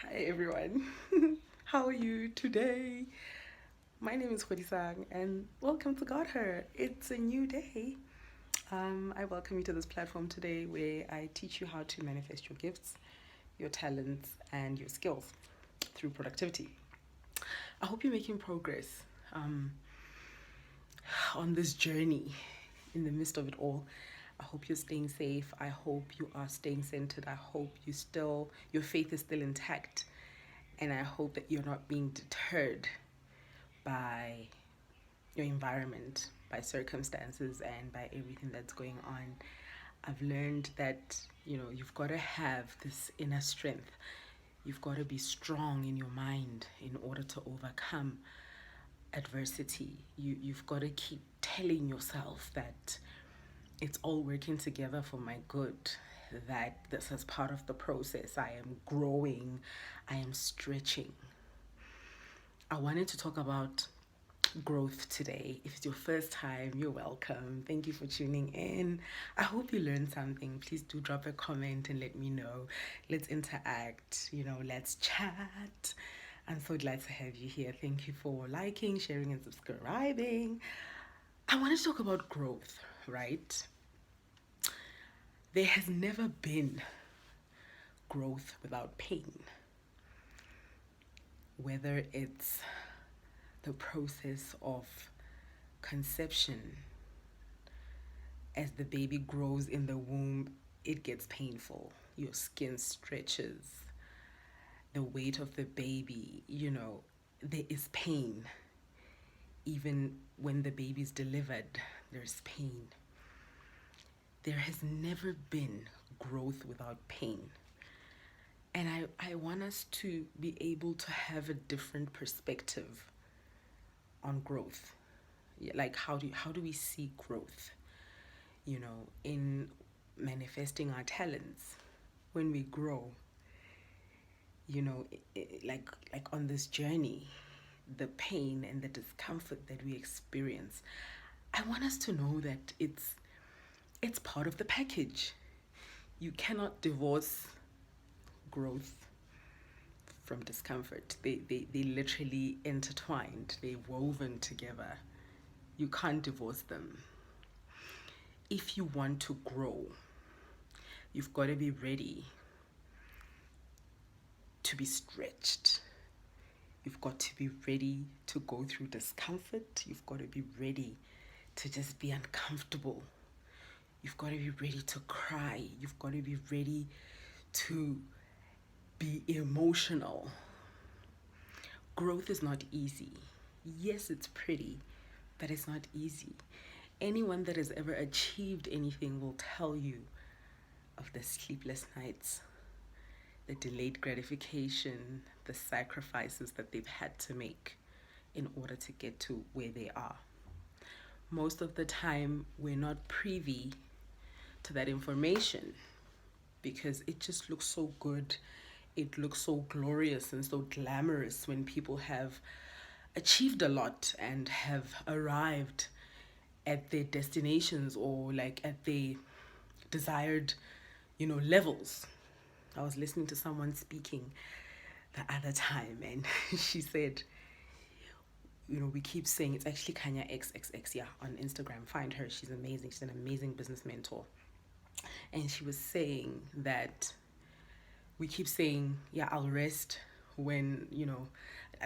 Hi everyone, how are you today? My name is Khwadisang and welcome to Godher. It's a new day. I welcome you to this platform today where I teach you how to manifest your gifts, your talents, and your skills through productivity. I hope you're making progress on this journey in the midst of it all. I hope you're staying safe. I hope you are staying centered. I hope your faith is still intact. And I hope that you're not being deterred by your environment, by circumstances, and by everything that's going on. I've learned that, you've got to have this inner strength. You've got to be strong in your mind in order to overcome adversity. You've got to keep telling yourself that it's all working together for my good, that this is part of the process. I am growing, I am stretching. I wanted to talk about growth today. If it's your first time, you're welcome. Thank you for tuning in. I hope you learned something. Please do drop a comment and let me know. Let's interact, let's chat. I'm so glad to have you here. Thank you for liking, sharing, and subscribing. I want to talk about growth, right? There has never been growth without pain. Whether it's the process of conception, as the baby grows in the womb, it gets painful. Your skin stretches. The weight of the baby, there is pain. Even when the baby's delivered, there's pain. There has never been growth without pain. And I want us to be able to have a different perspective on growth. Like how do we see growth? In manifesting our talents. When we grow, like on this journey, the pain and the discomfort that we experience, I want us to know that it's part of the package. You cannot divorce growth from discomfort. They literally intertwined, they're woven together. You can't divorce them. If you want to grow, you've got to be ready to be stretched. You've got to be ready to go through discomfort. You've got to be ready to just be uncomfortable. You've got to be ready to cry. You've got to be ready to be emotional. Growth is not easy. Yes, it's pretty, but it's not easy. Anyone that has ever achieved anything will tell you of the sleepless nights, the delayed gratification, the sacrifices that they've had to make in order to get to where they are. Most of the time, we're not privy to that information because it just looks so good. It looks so glorious and so glamorous when people have achieved a lot and have arrived at their destinations or like at their desired, levels. I was listening to someone speaking the other time and she said, we keep saying, it's actually Kanya XXX, yeah, on Instagram. Find her. She's amazing. She's an amazing business mentor. And she was saying that we keep saying, yeah, I'll rest when,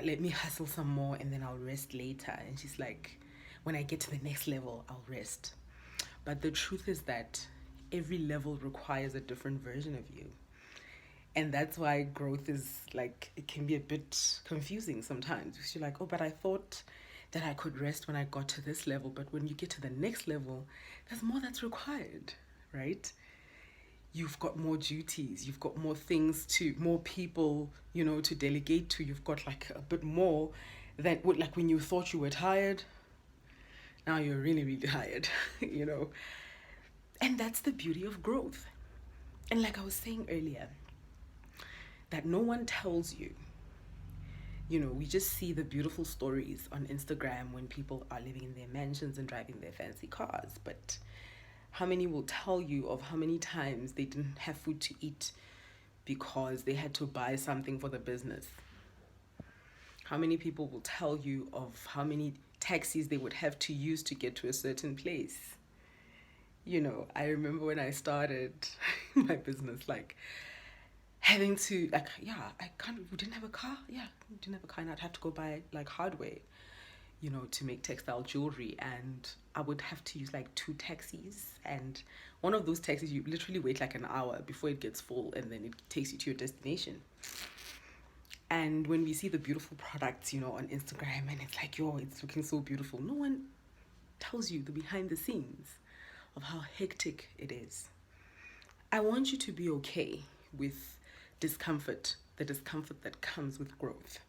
let me hustle some more and then I'll rest later. And she's like, when I get to the next level, I'll rest. But the truth is that every level requires a different version of you. And that's why growth is like, it can be a bit confusing sometimes. Because you're like, oh, but I thought that I could rest when I got to this level. But when you get to the next level, there's more that's required, right? You've got more duties. You've got more things more people, to delegate to. You've got like a bit more than like when you thought you were tired. Now you're really, really tired, And that's the beauty of growth. And like I was saying earlier, that no one tells you. We just see the beautiful stories on Instagram when people are living in their mansions and driving their fancy cars. But how many will tell you of how many times they didn't have food to eat because they had to buy something for the business. How many people will tell you of how many taxis they would have to use to get to a certain place? You know, I remember when I started my business, like having to, like, yeah, we didn't have a car. Yeah, we didn't have a car, and I'd have to go buy like hardware, you know, to make textile jewelry. And I would have to use like 2 taxis. And one of those taxis, you literally wait like an hour before it gets full, and then it takes you to your destination. And when we see the beautiful products, you know, on Instagram, and it's like, yo, it's looking so beautiful, no one tells you the behind the scenes of how hectic it is. I want you to be okay with discomfort, the discomfort that comes with growth.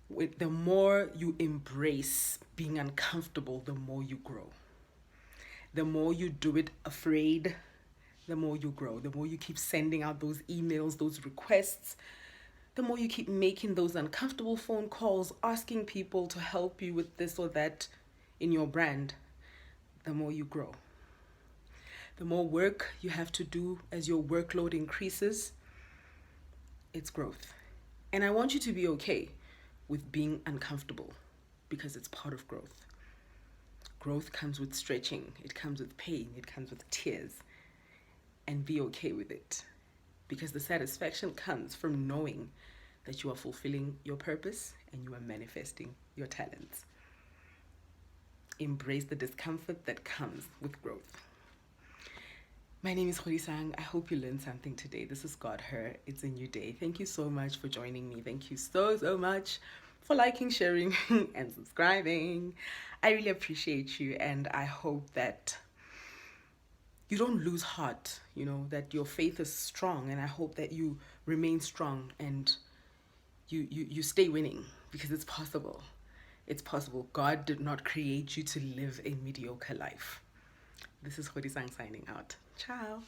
With the more you embrace being uncomfortable, the more you grow. The more you do it afraid, the more you grow. The more you keep sending out those emails, those requests, the more you keep making those uncomfortable phone calls, asking people to help you with this or that in your brand, the more you grow. The more work you have to do as your workload increases, it's growth. And I want you to be okay with being uncomfortable, because it's part of growth. Growth comes with stretching, it comes with pain, it comes with tears. And be okay with it, because the satisfaction comes from knowing that you are fulfilling your purpose and you are manifesting your talents. Embrace the discomfort that comes with growth. My name is Godher-Its. I hope you learned something today. This is Godher-Its. A new day. Thank you so much for joining me. Thank you so much for liking, sharing, and subscribing. I really appreciate you, and I hope that you don't lose heart, you know, that your faith is strong, and I hope that you remain strong and you stay winning, because it's possible. It's possible. God did not create you to live a mediocre life. This is Godher-Its signing out. Ciao.